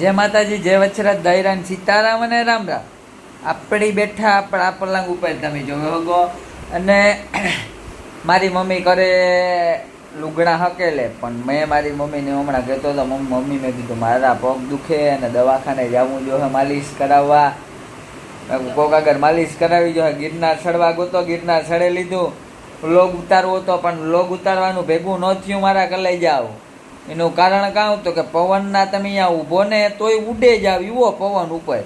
જય માતાજી, જય વચ્છરાજ, દૈરાન સીતારામ અને રામ રામ. આપણી બેઠા આપણા પલંગ ઉપર તમે જોયો હોગો. અને મારી મમ્મી કરે લુગડા હકેલે, પણ મેં મારી મમ્મીને હમણાં કહેતો હતો, મમ્મી મેં કીધું મારા પગ દુખે અને દવાખાને જવું જોઈએ માલિશ કરાવવા. કોક આગળ માલિશ કરાવી જોઈએ. ગિરનાર ચડવા ગોતો, ગિરનાર ચડે લીધું. વ્લોગ ઉતારવો હતો પણ વ્લોગ ઉતારવાનું ભેગું ન થયું મારા કલાઈ જાવ. એનું કારણ કાં તો કે પવનના તમે અહીંયા ઊભો ને તોય ઉડે જાવ એવો પવન ઉપર.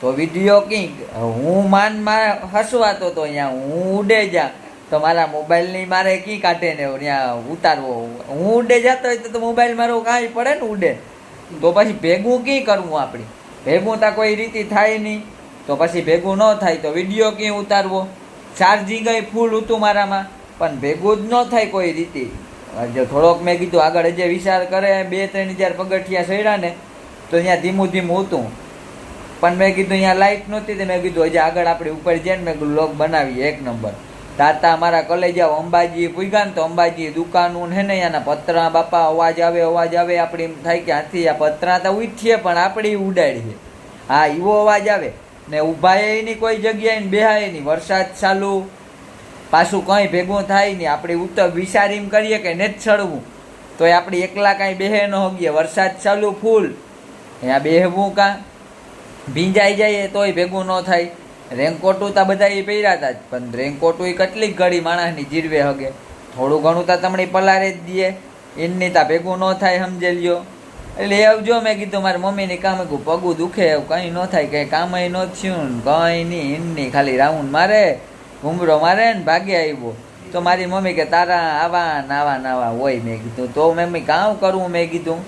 તો વિડીયો કંઈક હું માનમાં હસવાતો હતો, અહીંયા હું ઉડે જા તો મારા મોબાઈલની મારે કી કાઢે ને ત્યાં ઉતારવો. હું ઉડે જતો હોય તો મોબાઈલ મારો કાંઈ પડે ને ઉડે, તો પછી ભેગું કી કરવું આપણે? ભેગું તો કોઈ રીતે થાય નહીં, તો પછી ભેગું ન થાય તો વિડીયો ક્યાં ઉતારવો? ચાર્જિંગ ફૂલ હતું મારામાં, પણ ભેગું જ ન થાય કોઈ રીતે. જો થોડોક મેં કીધું આગળ જે વિચાર કરે 2-3 હજાર પગથિયા ચડ્યા ને તો અહીંયા ધીમું ધીમું હતું, પણ મેં કીધું અહીંયા લાઇટ નહોતી તો મેં કીધું હજી આગળ આપણે ઉપર જઈને મેં કીધું વ્લોગ બનાવીએ 1 નંબર. તાતા મારા કલેજા અંબાજી પૂગ્યા ને તો અંબાજી દુકાનું હે ને અહીંયાના પતરા બાપા અવાજ આવે આપણે એમ થાય કે હાથી આ પતરા તો ઉઠીએ પણ આપણે ઉડાડીએ. હા, એવો અવાજ આવે ને. ઊભા એની કોઈ જગ્યાએ ને બેહાય નહીં. વરસાદ ચાલુ પાછું કંઈ ભેગું થાય નહીં. આપણે ઉત્તર વિચારીમ કરીએ કે નેટ ચડવું તો એ આપણે એકલા કાંઈ બેહે ન હોગીએ. વરસાદ ચાલુ ફૂલ, અહીંયા બેહવું કાં ભીંજાઈ જાય તોય ભેગું ન થાય. રેનકોટું તો બધા એ પહેર્યા હતા જ, પણ રેનકોટું એ કેટલીક ઘડી માણસની જીરવે હગે. થોડું ઘણું તો તમને પલારે જ દઈએ, એની તા ભેગું ન થાય, સમજે લ્યો. એટલે આવજો મેં કીધું મારી મમ્મીને કામ પગું દુખે એવું કંઈ ન થાય, કંઈ કામ ન થયું ને કંઈ નહીં. એમની ખાલી રાઉન્ડ મારે, ઘૂમરો મારે ને ભાગે આવ્યો. તો મારી મમ્મી કે તારા આવા હોય. મેં કીધું તો મમ્મી કામ કરવું? મેં કીધું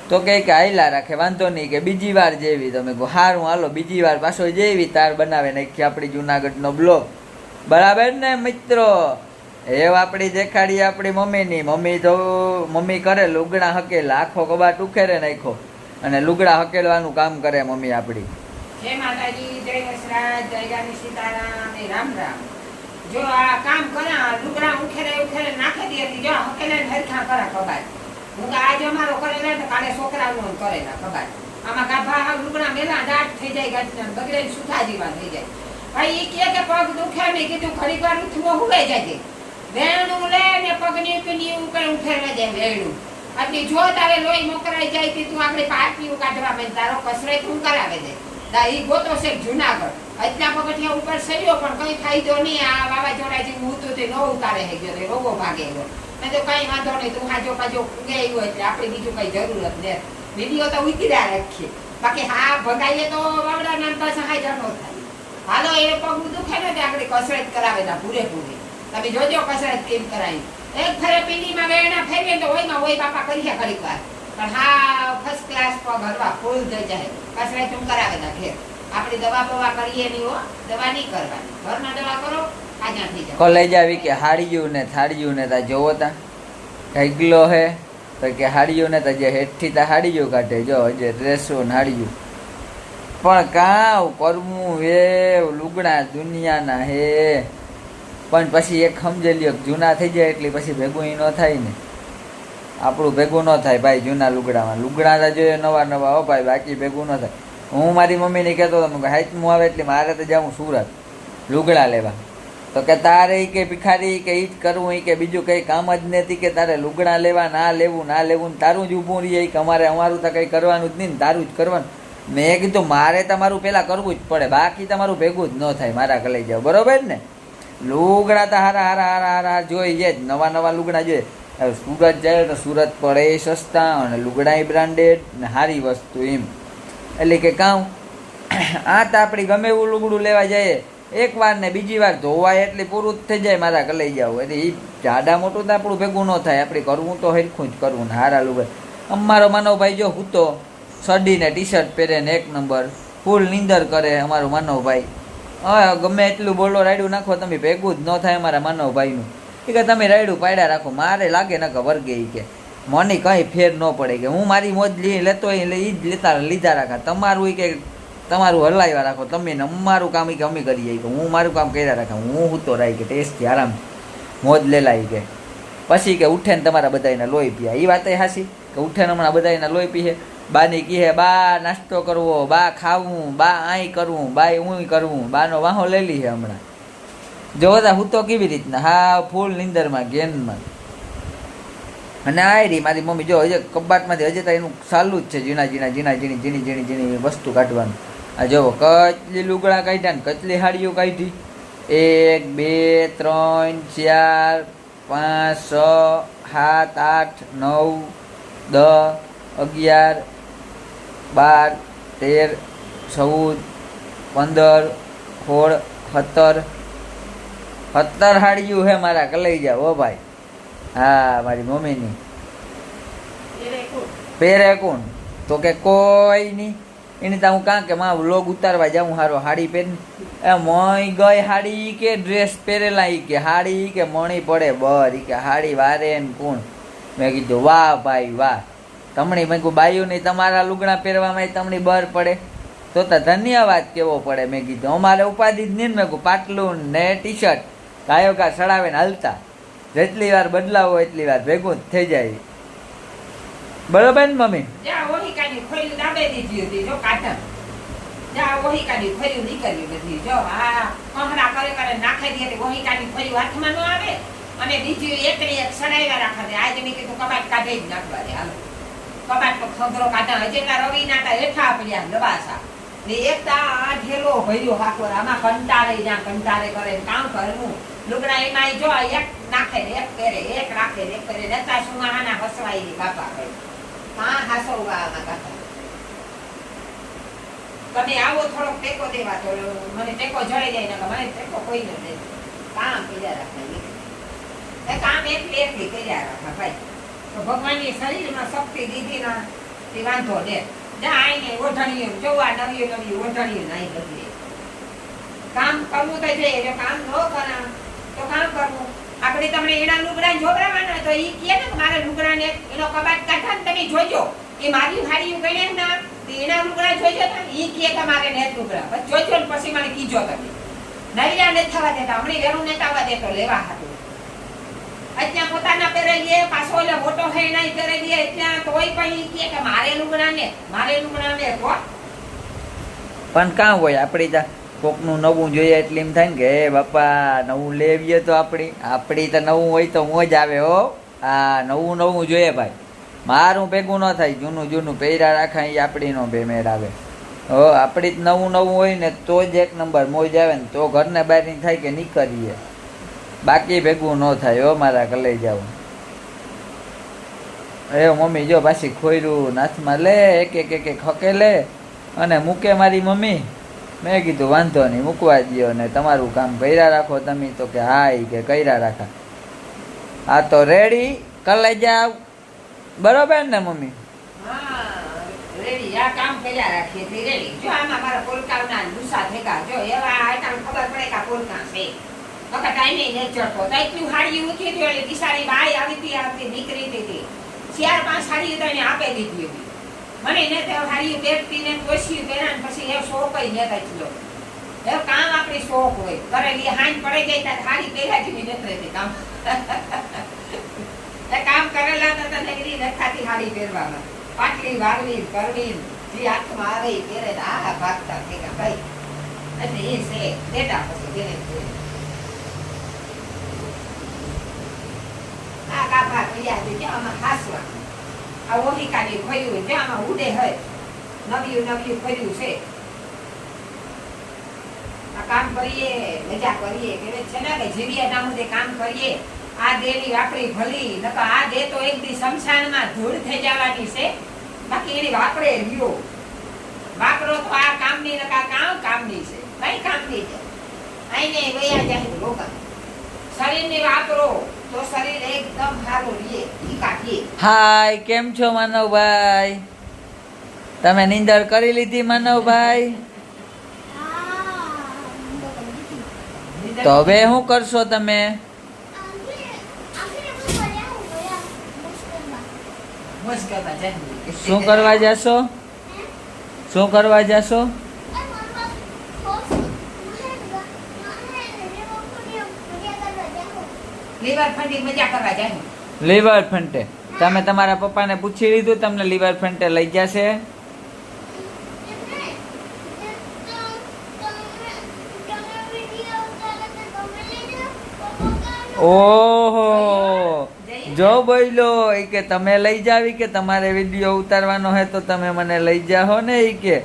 તો કે હાઈલા રાખે, વાંધો નહીં, કે બીજી વાર જેવી. તમે કહો સારું હાલો બીજી વાર પાછો જેવી તાર બનાવે નાખી આપણી જુનાગઢનો બ્લોગ. બરાબર ને મિત્રો? એવું આપણી દેખાડીએ આપણી મમ્મીની. મમ્મી કરે લુગડા હકેલા, આખો કબાટ ઉખેરે નાખો અને લુગડા હકેલવાનું કામ કરે મમ્મી આપણી. જય માતાજી, જય વસરાજ, જય સીતારામ ને રામ રામ. જો આ કામ કરે લુગડા ઉખેરે નાખી દે, જો હકેલે હરખા કરે કબાટ. હું આજે અમારો કરેલા તો કાલે છોકરાનું કરેલા કબાટ. આમાં ગાભા લુગડા મેલા દાટ થઈ જાય, ગાંઠ બગડે સુથા જેવા થઈ જાય. ભાઈ એ કે પગ દુખે, મેં કીધું ઘડીક વાર ઉઠવો હુવાઈ જાય. વેણું લે ને પગની પીની ઉપર ઉઠેરવા જાય વેણું. આટલી જો તારે લોહી મોકરાઈ જાય તું આપણે પાટીઓ કાઢવા મેં તારો કસરત હું કરાવે દે. ઈ ગોતો છે જુનાગઢ. એટલા પગથિયા ઉપર સડ્યો પણ કઈ ફાયદો નહીં. આ વાવાઝોડા જેવું હતું તે ન ઉતારે હે ગયો, રોગો ભાગે ગયો. મેં તો કઈ વાંધો નહીં, તું હાજો પાજો ઉગે હોય એટલે આપણે બીજું કઈ જરૂરત ને. વિડીયો તો ઉતર્યા રાખીએ, બાકી હા ભગાઈએ તો વાવડા નામ પાસે હાજર ન થાય. હાલો એ પગ દુખે ને તે આપણે કસરત કરાવે તા પૂરેપૂરી. તમે જોજો કસરત કેમ કરાવી. એક ફરે પીડીમાં વેણા ફેરવે તો હોય બાપા કરીએ ઘડીક વાર, પણ હા ફર્સ્ટ ક્લાસ પગ હરવા ફૂલ થઈ જાય. કસરત હું કરાવે તા ઘેર. આપણે દવા બવા કરીએ નહીં હો, દવા નહીં કરવાની. ઘરમાં દવા કરો, આજા થઈ જાય. કોલેજ આવી કે હાડિયું ને થાળિયું ને તા જોવો તા ઢગલો હે તો કે હાડિયું ને તા જે હેઠથી તા હાડિયું કાઢે. જો જે ડ્રેસો ને હાડિયું પણ કાં કરવું એ લુગડા દુનિયાના હે. પણ પછી એક સમજે લ્યો જૂના થઈ જાય એટલે પછી ભેગું ન થાય ને. આપણું ભેગું ન થાય ભાઈ જૂના લુગડામાં. લુગડા જોઈએ નવા હો ભાઈ, બાકી ભેગું ન થાય. હું મારી મમ્મીને કહેતો હતો કે હાઈટમાં આવે એટલે મારે તો જાઉં સુરત લુગડા લેવા. તો કે તારે કે ભિખારી કે ઈ જ કરવું, કે બીજું કંઈ કામ જ નથી, કે તારે લુગડા લેવા ના લેવું તારું જ ઊભું રહીએ, કે અમારું તો કંઈ કરવાનું જ નહીં ને તારું જ કરવાનું. મેં કીધું મારે તમારું પહેલાં કરવું જ પડે, બાકી તમારું ભેગું જ ન થાય. મારા કલાઈ જાવ બરોબર ને? લુગડા તો હારા જોઈએ જ, નવા લુગડા જોઈએ. હવે સુરત જાય તો સુરત પડે સસ્તા અને લુગડા બ્રાન્ડેડ ને સારી વસ્તુ એમ. એટલે કે કાં આ તો આપણી ગમે એવું લુગડું લેવા જઈએ એકવાર ને બીજી વાર ધોવાય એટલે પૂરું જ થઈ જાય. મારા કલાઈ જાવ એટલે એ જાડા મોટું તો આપણું ભેગું ન થાય. આપણે કરવું તો હરખું જ કરવું ને હારા લુગડા. અમારો માનવભાઈ જો હું તો સડીને ટી શર્ટ પહેરે ને 1 નંબર ફૂલ નીંદર કરે. અમારો માનવભાઈ હા ગમે એટલું બોલો રાયડું નાખો તમે ભેગું જ ન થાય અમારા માનવભાઈનું. એ કે તમે રાયડું પાડ્યા રાખો, મારે લાગે ન કે વર્ગે કે મને કંઈ ફેર ન પડે, કે હું મારી મોજ લેતો હોય એટલે એ જ લીધા રાખા. તમારું કે તમારું હલાવ્યા રાખો તમે ને અમારું કામ કે અમે કરીએ, કે હું મારું કામ કર્યા રાખા. હું તો રાઈ કે ટેસ્ટથી આરામથી મોજ લેલાઈ કે પછી કે ઉઠે ને તમારા બધા એના લોહી પીયા. એ વાત હાસી કે ઉઠે ને હમણાં બધા એના લોહી પીએ. બાની કહે બા નાસ્તો કરવો, બા ખાવું, બા આઈ કરવું, બા ઊંય કરવું, બાનો વાહો લઈ લઈએ હમણાં. જોતા હું તો કેવી રીતના હા ફૂલ નીંદરમાં ગેનમાં. અને આ રહી મારી મમ્મી જો હજે કબાટમાંથી હજે તો એનું ચાલુ જ છે ઝીણી વસ્તુ કાઢવાનું. આ જો કચલી લુગડા કાઢ્યા ને કચલી હાડીઓ કાઢી 1 2 3 4 5 6 7 8 9 10 11 12 13 14 15 16 17 17 હાડીયું હે મારા કલાઈ જાવ હો ભાઈ. હા મારી મમ્મીની પહેરે કોણ તો કે કોઈ નહીં એની તો હું કાં કે માં વ્લોગ ઉતારવા જાઉં હારો હાડી પહેરી એ મોય ગઈ હાડી કે ડ્રેસ પહેરેલા ઈ કે હાડી કે મણી પડે બર ઈ કે હાડી વારે ને કોણ. મેં કીધું વાહ ભાઈ વાહ તમણી મેં કહું બાયું નહીં તમારા લુગડા પહેરવામાં તમણી બર પડે તો ધન્યવાદ કેવો પડે. મેં કીધું અમારે ઉપાધિ જ નહીં. મેં કહું પાટલું ને ટી શર્ટ ગાયો કા ચડાવે ને હાલતા જેટલી વાર બદલાવો એટલી વાર ભેગું જ થઈ જાય. બરોબર ને મમ્મી? જા ઓહી કાઢી ખોલ્યું દાબે દીધી હતી જો કાઢમ. જા ઓહી કાઢી ખોલ્યું નીકળ્યું બધી જો આ કમરા કરે નાખી દી હતી ઓહી કાઢી ખોલ્યું હાથમાં ન આવે અને બીજું એકડી એક સડાઈવા રાખા દે. આજે મેં કીધું કબાટ કાઢે જ નાખવા દે હાલો. કબાટ પર ખંભરો કાઢા હજેલા રવિ નાટા હેઠા પડ્યા લબાસા ને એક આ ઢેલો ભર્યો હાકર આમાં કંટાળે કરે કામ કરવું લુગડા એમાં જો એક નાખે ને એક પહેરે એક રાખે ને એક પહેરે નતા સુમાહાના હસવાઈ ની બાપા કરે કાં હાસવવા આમાં કાકા. તમે આવો થોડોક ટેકો દેવા તો મને ટેકો જડી જાય ને મને ટેકો કોઈ ન દે કામ કર્યા રાખે એ કામ એકલી કર્યા રાખા ભાઈ. તો ભગવાનની શરીરમાં શક્તિ દીધી ના તે વાંધો દે જા આઈને ઓઢણીઓ જોવા નવી ઓઢણીઓ નાઈ બદલે કામ કરવું તો જોઈએ જો કામ ન કરા તો કામ કરવું. આપણે તમને એના લુગડા જોબરાવાના તો ઈ કહે ને મારે લુગડાને એનો કબાટ કાઢા ને તમે જોજો એ મારી હાડી ગણે ના તો એના લુગડા જોજો ને ઈ કહે કે મારે ને લુગડા બસ જોજો ને પછી મને કીજો તમે નવીરા ને થવા દેતા હમણી વેરું ને થવા દેતો લેવા હતું. અત્યાં પોતાના પહેરેલીએ પાછો એટલે મોટો હે નહીં પહેરેલીએ ત્યાં તોય પણ ઈ કહે કે મારે લુગડા ને તો પણ કાં હોય આપણી ત્યાં કોકનું નવું જોઈએ એટલે એમ થાય ને કે હે બાપા નવું લેવીએ તો આપણી તો નવું હોય તો મોજ આવે હો. હા નવું જોઈએ ભાઈ. મારું ભેગું ન થાય જૂનું પહેર્યા રાખા એ આપણી નો બેમેર આવે હો. આપણી જ નવું હોય ને તો જ એક નંબર મોજ આવે ને તો ઘરને બહાર ની થાય કે નીકળીએ બાકી ભેગું ન થાય હો મારા કલાઈ જાવ. એ મમ્મી જો પાછી ખોયરું નાથમાં લે એક હકે લે અને મૂકે મારી મમ્મી. મેં કીધું વાંધો નહીં મૂકવા દો ને તમારું કામ કર્યા રાખો તમે તો કે હા ઈ કે કર્યા રાખા. આ તો રેડી કલાઈ જાવ બરોબર ને મમ્મી? હા રેડી આ કામ કર્યા રાખીએ તે રેડી. જો આમાં મારા પોલકાના ગુસ્સા થેગા જો એવા આઈટમ ખબર પડે કે પોલકા છે વખત ટાઈમે ને ચડતો તો એટલું હાડી ઉઠી તો એટલે બિસારી બાઈ આવી નીકળી હતી 4-5 હાડી તો એને આપી દીધી હતી મને ને તે હાડી પહેરતી ને કોશી પહેરાન પછી એ શોખ જ નતા ચલો એ કામ આપણી શોખ હોય કરેલી હાંજ પડી ગઈ ત્યારે હાડી પહેર્યા જેવી નથી કામ એ કામ કરેલા તો નગરી નખાતી હાડી પહેરવામાં પાટલી વારવી કરવી જે હાથમાં આવે એ પહેરે આ ભાગતા થયા ભાઈ એટલે એ છે દેતા પછી જેને આ કાપા કયા છે આમાં હાસવા આ ઓહિકાની ખોયું છે આમાં ઉડે હોય નવ્યું ખોયું છે. આ કામ કરીએ મજા કરીએ કે છે ને કે જીવિયા નામું કામ કરીએ આ દેની વાપરી ભલી નકા આ દે તો એક દી શમશાનમાં ધૂળ થઈ જવાની છે બાકી એની વાપરે રહ્યો વાપરો તો આ કામની નકા કામની છે કઈ કામની છે આઈને વયા જાય લોકો શરીરને વાપરો તો શરીર એકદમ સારું રહે ઈ કાઢીએ. હાય કેમ છો માનવભાઈ? તમે નીંદર કરી લીધી માનવભાઈ? તો હવે શું કરશો તમે? શું કરવા જશો? લીવર ફંટી મજા કરવા જાય. લીવર ફંટે તમે તમારા પપ્પાને પૂછી લીધું તમને રિવરફ્રન્ટે લઈ જશે? ઓહો, જો બોલો ઈ કે તમે લઈ જાવી કે તમારે વિડીયો ઉતારવાનો હે તો તમે મને લઈ જાહો ને ઈ કે.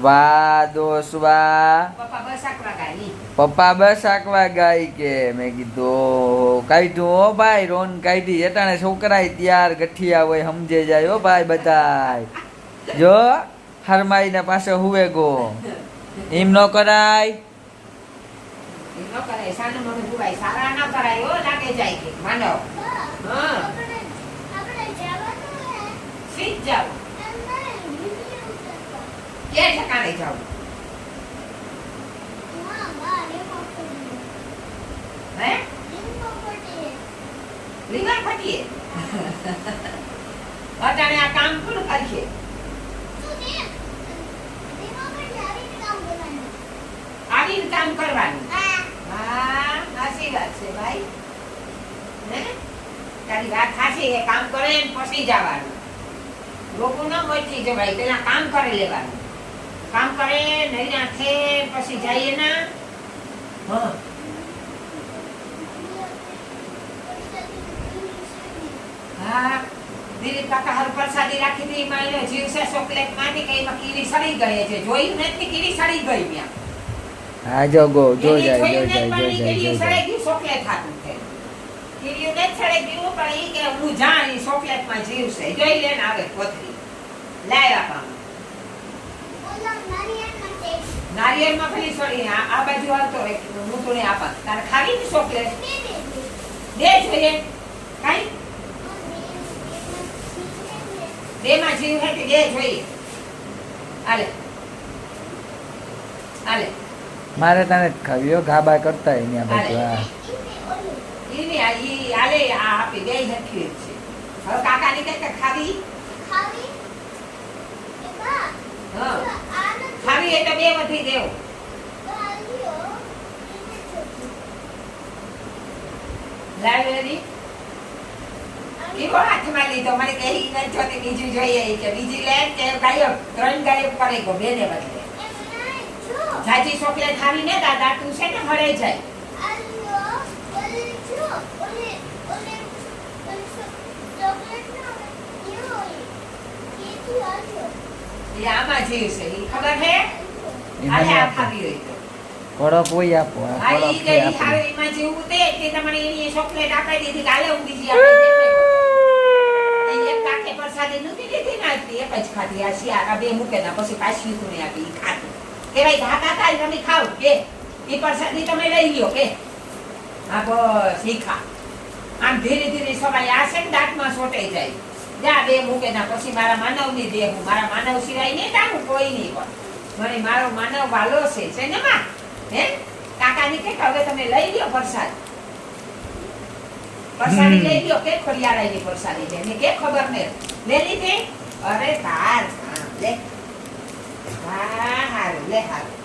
વાહ દોસ્ત વાહ, પપ્પા બસ આકવા ગાઈ. પપ્પા બસ આકવા ગાય કે. મેં કીધું કાઢ્યું હો ભાઈ, રોન કાઢી. એટાણે છોકરાય ત્યાર ગઠિયા હોય સમજે જાય હો ભાઈ બધાય. જો હરમાઈને પાસે હુવે ગો, એમ ન કરાય. ન કરાય, સાનું મોઢું ધોવાય, સારા ના કરાય હો, લાગે જાય કે માંડો. હા, સીધ જાવ. કે ઠકાણે જાવ? હે? લીવર ફટીએ. અટાણે આ કામ કોણ કરશે? આવીને કામ કરવાનું. હા, સાચી વાત છે ભાઈ. હે? તારી વાત સાચી છે, કામ કરે ને પછી જવાનું. લોકો ન મોચી જવાય, પેલા કામ કરી લેવાનું. કામ કરે નહીં નાખે પછી જઈએ ના. હા, હા, દિલીપ કાકા હારું પ્રસાદી રાખી હતી, એમાં એનો જીવ છે ચોકલેટ માંથી કે એમાં કીડી સડી ગઈ છે. જોયું નથી કીડી સડી ગઈ ત્યાં. હા જો ગો, જો એને જાય, જો જોયું જાય, નથી, જો પણ ઈ જાય, કીડીયું જો જાય. સડી ગયું, ચોકલેટ હાથું છે. કીડીયું નથી સડી ગયું, પણ ઈ કે હું જાણ ઈ ચોકલેટમાં જીવ છે. જોઈ લે ને આવે કોથળી. લાય આપા. નારિયેળમાં પેલી સડી આ બાજુ આવતો રહે, હું તને આપા. તારે ખાવી ને ચોકલેટ? દે જોઈએ. કાઈ? બેમાં જીવ હે કે દે જોઈએ. હાલે. હાલે. મારે તને ખાવ્યો ગાબા કરતા અહીંયા બધું. હા ઈ આલે આ આપી બે હરખી છે. હવે કાકાની કઈ કે ખાવી? હા, ખાવી એટલે બે વધી દેવ. લાઈબ્રેરી કેવો હાથમાં લીધો? મને કહી નથી જોતી, બીજું જોઈએ કે બીજી લે કે ગાયબ, 3 ગાયબ કરે ગો બેને બદલે. જાજી ચોકલેટ ખાવી ને દાદા, તું છે ને હળે જાય. એ આમાં જીવ છે, ઈ ખબર હે? આલે આ ખાવી હોય તો કડક હોય આપો. આ આ ઈ કડક જે છે આપો. ખાવી એમાં જીવ તે કે તમને એની ચોકલેટ આપી દીધી, કાલે હું બીજી આપી દીધી. એક કાકે પ્રસાદી નથી દીધી ને, આટલી એક જ ખાધી. આ શિયાળા બે મૂકે ના પછી પાછી તું આપી ઈ ખાતું. કેવાય ધા કાકા તમે ખાવ કે ઈ પ્રસાદી તમે લઈ લ્યો કે. હા બસ ઈ ખા. આમ ધીરે ધીરે સવાય આ છે ને દાંતમાં સોટાઈ જાય. જા બે મૂકે ના પછી મારા માનવની દેવું, મારા માનવ સિવાય નહીં તારું કોઈ નહીં. પણ મને મારો માનવ વાલો છે ને માં. હે કાકાની કે હવે તમે લઈ લ્યો પ્રસાદ. પ્રસાદી લઈ લ્યો કે ખોડિયારાની પ્રસાદી છે ને કે ખબર ને લે લીધી. અરે તાર લે. હા હારું લે હારું.